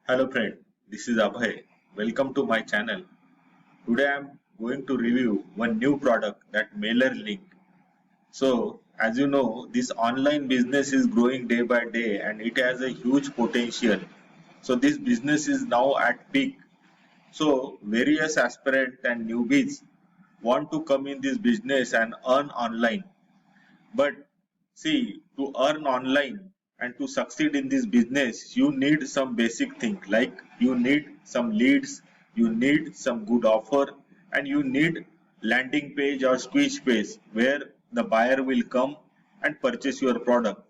Hello friend, this is Abhay. Welcome to my channel. Today I am going to review one new product, that MailerLink. So as you know, this online business is growing day by day and it has a huge potential. So this business is now at peak. So various aspirants and newbies want to come in this business and earn online. But see, to earn online and to succeed in this business, you need some basic thing like you need some leads, you need some good offer, and you need landing page or squeeze page where the buyer will come and purchase your product.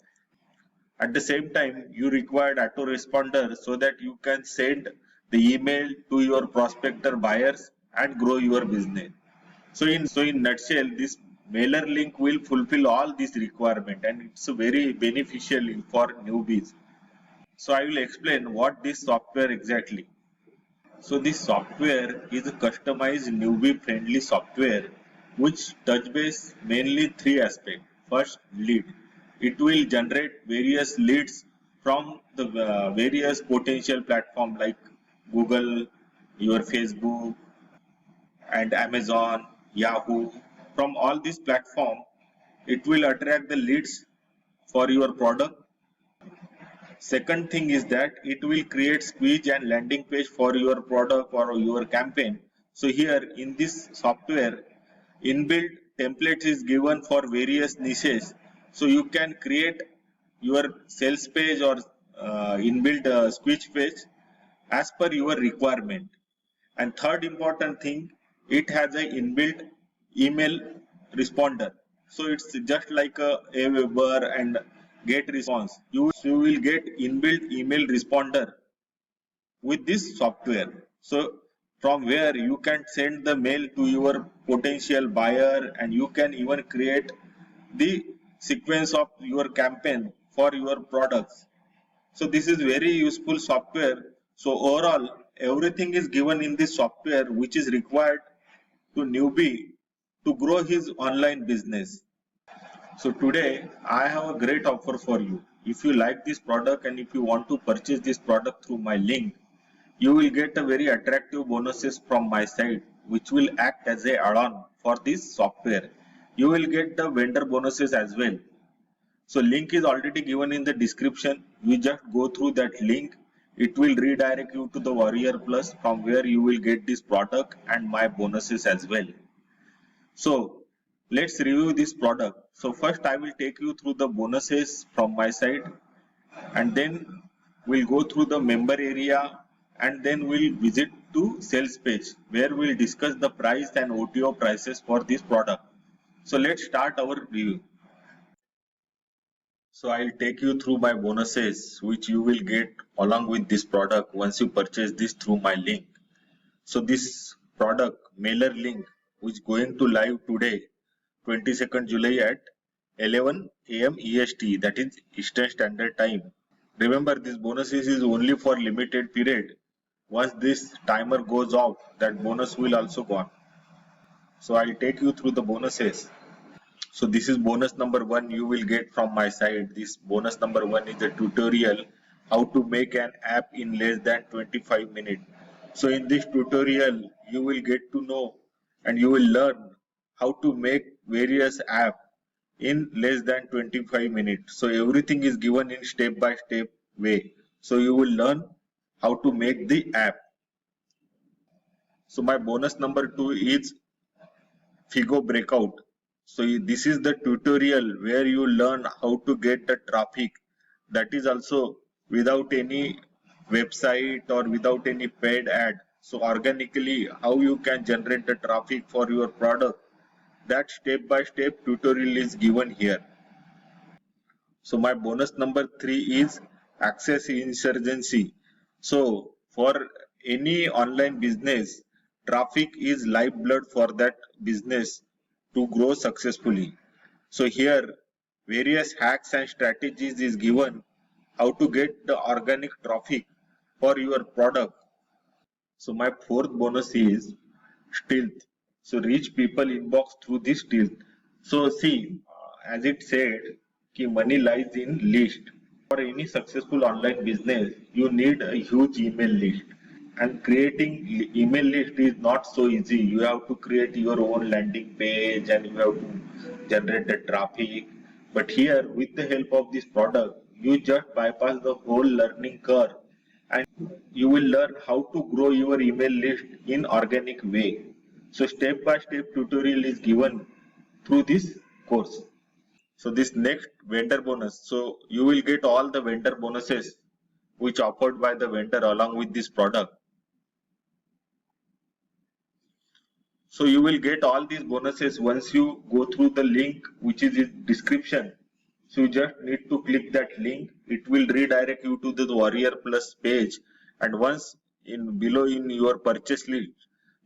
At the same time, you require autoresponder so that you can send the email to your prospector buyers and grow your business. So in nutshell, this mailer link will fulfill all these requirement and it's very beneficial for newbies. So I will explain what this software exactly. So this software is a customized newbie friendly software which touch base mainly three aspects. First, lead. It will generate various leads from the various potential platform like Google, your Facebook, and Amazon, Yahoo. From all these platforms, it will attract the leads for your product. Second thing is that it will create squeeze and landing page for your product or your campaign. So here in this software, inbuilt templates is given for various niches. So you can create your sales page or inbuilt squeeze page as per your requirement. And third important thing, it has a inbuilt email responder. So it's just like a Aweber and get response. You will get inbuilt email responder with this software. So from where you can send the mail to your potential buyer and you can even create the sequence of your campaign for your products. So this is very useful software. So overall, everything is given in this software which is required to newbie to grow his online business. So today I have a great offer for you. If you like this product and if you want to purchase this product through my link, you will get a very attractive bonuses from my side which will act as a add-on for this software. You will get the vendor bonuses as well. So link is already given in the description. You just go through that link. It will redirect you to the Warrior Plus from where you will get this product and my bonuses as well. So let's review this product. So first I will take you through the bonuses from my side and then we'll go through the member area and then we'll visit to sales page where we'll discuss the price and OTO prices for this product. So let's start our review. So I'll take you through my bonuses which you will get along with this product once you purchase this through my link. So this product mailer link which going to live today 22nd July at 11 AM EST, that is Eastern Standard Time. Remember this bonuses is only for limited period. Once this timer goes off, that bonus will also gone. So I'll take you through the bonuses. So this is bonus number one you will get from my side. This bonus number one is a tutorial how to make an app in less than 25 minutes. So in this tutorial you will get to know and you will learn how to make various app in less than 25 minutes. So everything is given in step by step way. So you will learn how to make the app. So my bonus number two is Figo Breakout. So this is the tutorial where you learn how to get the traffic, that is also without any website or without any paid ad. So organically how you can generate the traffic for your product, that step by step tutorial is given here. So my bonus number three is Access Insurgency. So for any online business, traffic is lifeblood for that business to grow successfully. So here various hacks and strategies is given how to get the organic traffic for your product. So my fourth bonus is stealth. So reach people inbox through this stealth. So see, as it said, ki money lies in list. For any successful online business, you need a huge email list. And creating email list is not so easy. You have to create your own landing page and you have to generate the traffic. But here, with the help of this product, you just bypass the whole learning curve and you will learn how to grow your email list in organic way. So step by step tutorial is given through this course. So this next vendor bonus. So you will get all the vendor bonuses which offered by the vendor along with this product. So you will get all these bonuses once you go through the link which is in description. So you just need to click that link. It will redirect you to the Warrior Plus page. And once in below in your purchase list,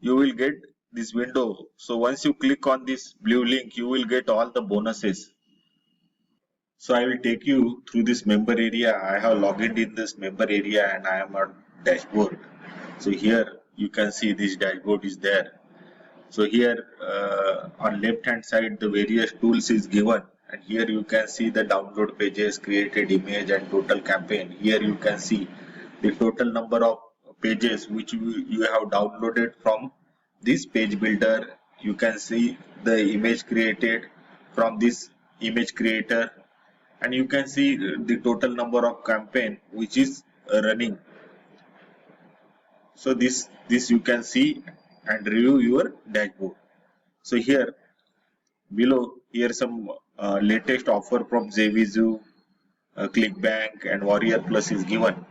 you will get this window. So once you click on this blue link, you will get all the bonuses. So I will take you through this member area. I have logged in this member area and I am on dashboard. So here you can see this dashboard is there. So here on left hand side the various tools is given and here you can see the download pages, created image and total campaign. Here you can see the total number of pages which you have downloaded from this page builder. You can see the image created from this image creator and you can see the total number of campaign which is running. So this you can see and review your dashboard. So here below here some latest offer from Zvizu, Clickbank and Warrior Plus is given.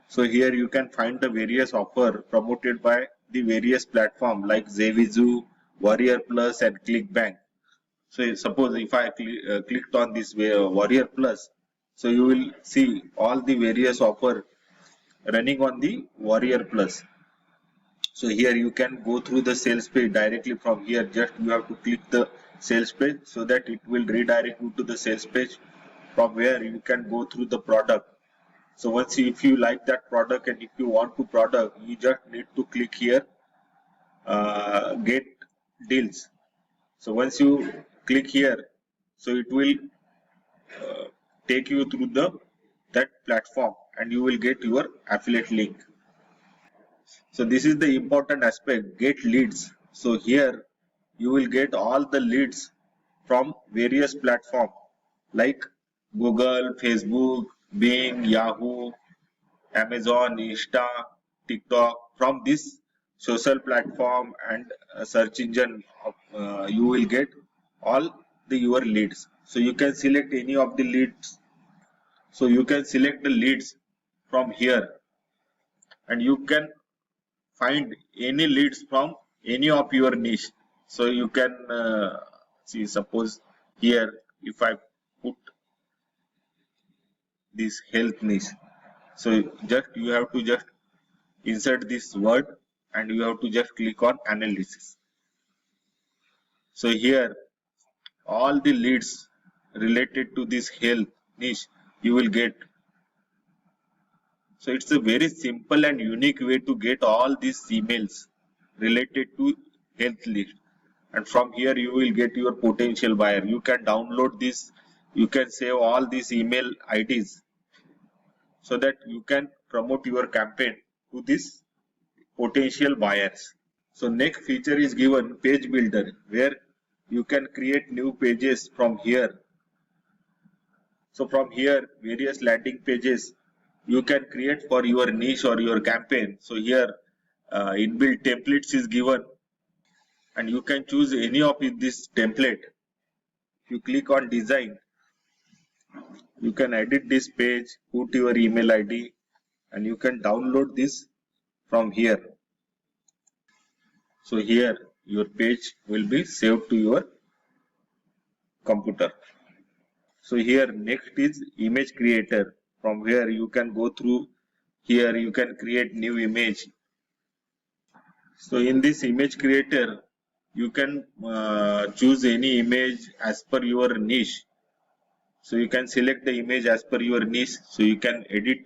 So here you can find the various offer promoted by the various platform like Zvizu, Warrior Plus and Clickbank. So suppose if I clicked on this Warrior Plus, so you will see all the various offer running on the Warrior Plus. So here you can go through the sales page directly from here. Just you have to click the sales page so that it will redirect you to the sales page from where you can go through the product. So once if you like that product and if you want to product, you just need to click here, get deals. So once you click here, so it will take you through that platform and you will get your affiliate link. So this is the important aspect, get leads. So here you will get all the leads from various platforms like Google, Facebook, Bing, Yahoo, Amazon, Insta, TikTok. From this social platform and search engine, you will get all your leads. So you can select any of the leads. So you can select the leads from here and you can find any leads from any of your niche. So you can see suppose here if I put this health niche, so just you have to just insert this word and you have to just click on analysis. So here all the leads related to this health niche you will get. So it's a very simple and unique way to get all these emails related to health list. And from here you will get your potential buyer. You can download this, you can save all these email IDs so that you can promote your campaign to these potential buyers. So next feature is given page builder where you can create new pages from here. So from here various landing pages you can create for your niche or your campaign. So here inbuilt templates is given and you can choose any of this template. If you click on design, you can edit this page, put your email ID and you can download this from here. So here your page will be saved to your computer. So here next is image creator, from where you can go through here you can create new image. So in this image creator you can choose any image as per your niche. So you can select the image as per your niche. So you can edit,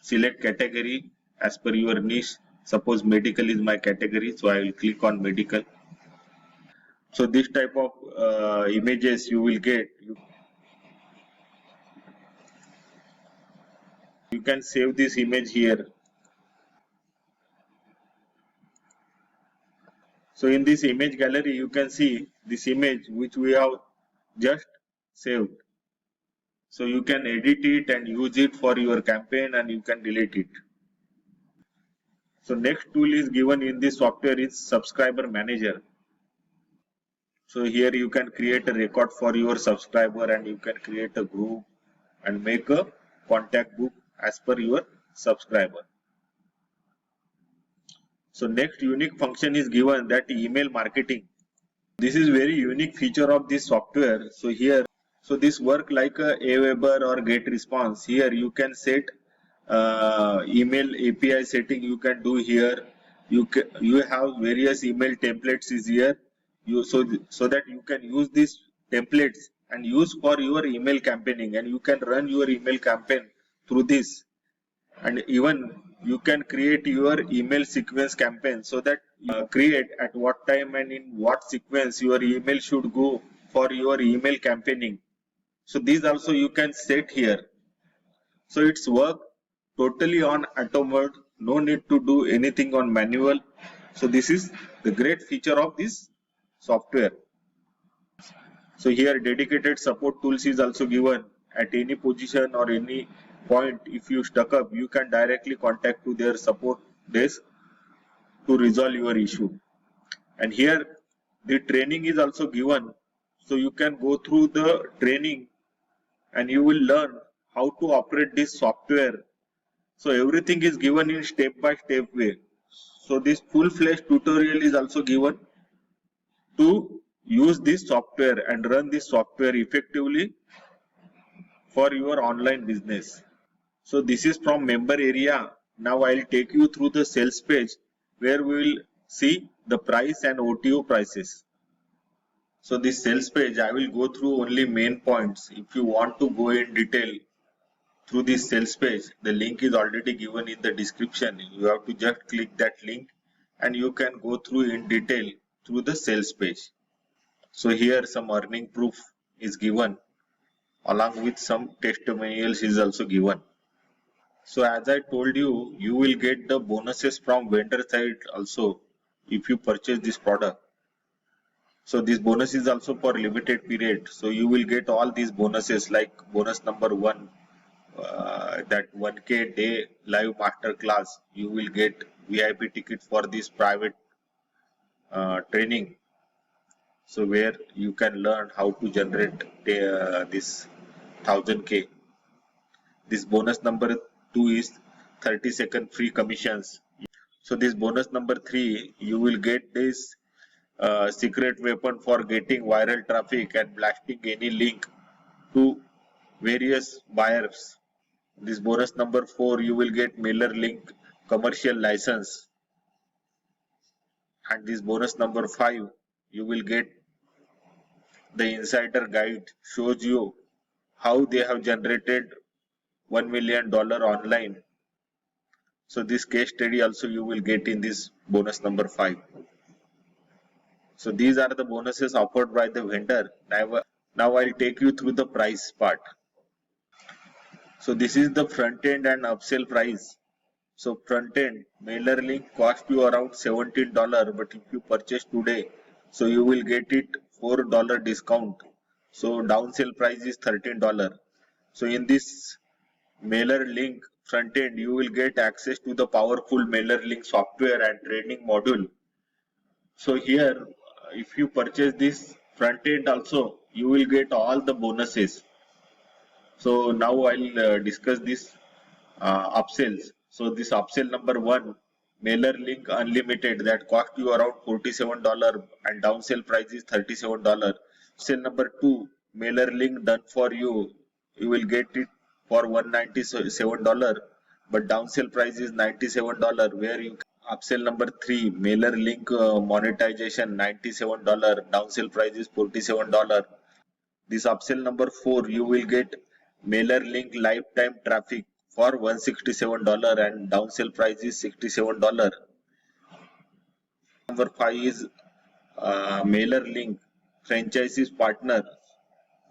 select category as per your niche. Suppose medical is my category, so I will click on medical. So this type of images you will get. You can save this image here. So in this image gallery, you can see this image which we have just saved. So you can edit it and use it for your campaign, and you can delete it. So next tool is given in this software is subscriber manager. So here you can create a record for your subscriber, and you can create a group and make a contact book as per your subscriber. So next unique function is given, that email marketing. This is very unique feature of this software. So here, so this work like a Aweber or GetResponse. Here you can set email API setting. You can do here. You have various email templates is here. So that you can use these templates and use for your email campaigning, and you can run your email campaign through this. And even you can create your email sequence campaign, so that create at what time and in what sequence your email should go for your email campaigning. So these also you can set here. So it's work totally on auto mode, no need to do anything on manual. So this is the great feature of this software. So here dedicated support tools is also given. At any position or any point, if you stuck up, you can directly contact to their support desk to resolve your issue. And here the training is also given, so you can go through the training and you will learn how to operate this software. So everything is given in step by step way. So this full-fledged tutorial is also given to use this software and run this software effectively for your online business. So this is from member area. Now I'll take you through the sales page, where we will see the price and OTO prices. So this sales page, I will go through only main points. If you want to go in detail through this sales page, the link is already given in the description. You have to just click that link and you can go through in detail through the sales page. So here some earning proof is given, along with some testimonials is also given. So as I told you, you will get the bonuses from vendor side also if you purchase this product. So this bonus is also for limited period. So you will get all these bonuses, like bonus number 1, that 1K day live master class. You will get VIP ticket for this private training. So where you can learn how to generate this 1000K. This bonus number 2 is 30-second free commissions. So this bonus number 3, you will get this secret weapon for getting viral traffic and blasting any link to various buyers. This bonus number 4, you will get mailer link commercial license. And this bonus number 5, you will get the insider guide, shows you how they have generated $1 million online. So this case study also you will get in this bonus number 5. So these are the bonuses offered by the vendor. Now I'll take you through the price part. So this is the front end and upsell price. So front end mailer link cost you around $17, but if you purchase today, so you will get it $4 discount. So downsell price is $13. So in this mailer link front end, you will get access to the powerful mailer link software and training module. So here, if you purchase this front end also, you will get all the bonuses. So now I'll discuss this upsells. So this upsell number 1, mailer link unlimited, that cost you around $47 and downsell price is $37. Upsell number 2, mailer link done for you, you will get it for $197, but downsell price is $97. Where you upsell number 3, mailer link monetization, $97, downsell price is $47. This upsell number 4, you will get mailer link lifetime traffic for $167 and downsell price is $67. Number 5 is mailer link franchises partner,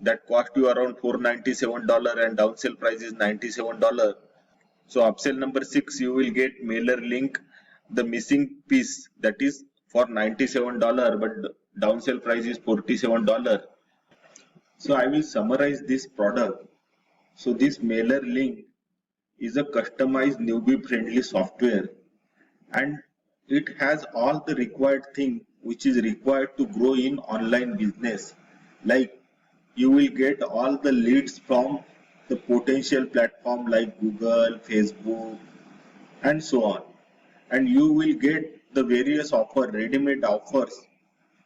that cost you around $497 and downsell price is $97. So upsell number 6, you will get MailerLink, the missing piece, that is for $97, but downsell price is $47. So I will summarize this product. So this MailerLink is a customized newbie friendly software, and it has all the required thing which is required to grow in online business. Like, you will get all the leads from the potential platform like Google, Facebook, and so on, and you will get the various ready-made offers,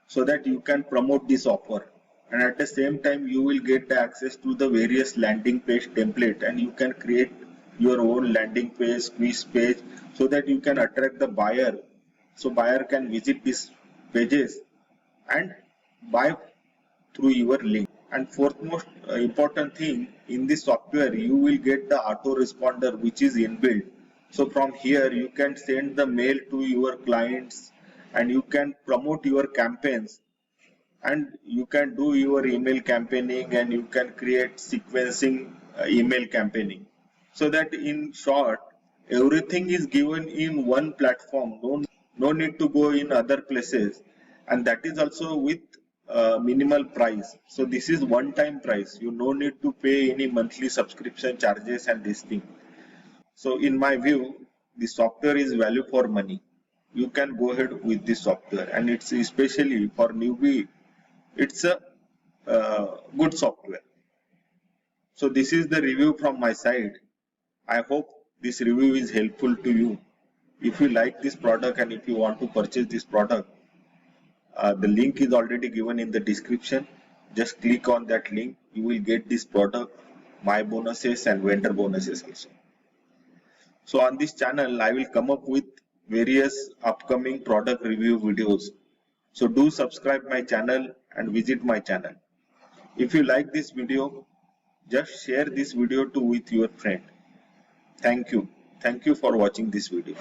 so that you can promote this offer, and at the same time you will get the access to the various landing page template, and you can create your own landing page, quiz page, so that you can attract the buyer, so buyer can visit these pages and buy through your link. And fourth most important thing, in this software you will get the autoresponder which is inbuilt. So from here you can send the mail to your clients, and you can promote your campaigns, and you can do your email campaigning, and you can create sequencing email campaigning. So that in short, everything is given in one platform. No need to go in other places, and that is also with minimal price. So this is one time price. You no need to pay any monthly subscription charges and this thing. So in my view, the software is value for money. You can go ahead with this software, and it's especially for newbie. It's a good software. So this is the review from my side. I hope this review is helpful to you. If you like this product and if you want to purchase this product, the link is already given in the description. Just click on that link. You will get this product, my bonuses and vendor bonuses also. So on this channel, I will come up with various upcoming product review videos. So do subscribe my channel and visit my channel. If you like this video, just share this video with your friend. Thank you. Thank you for watching this video.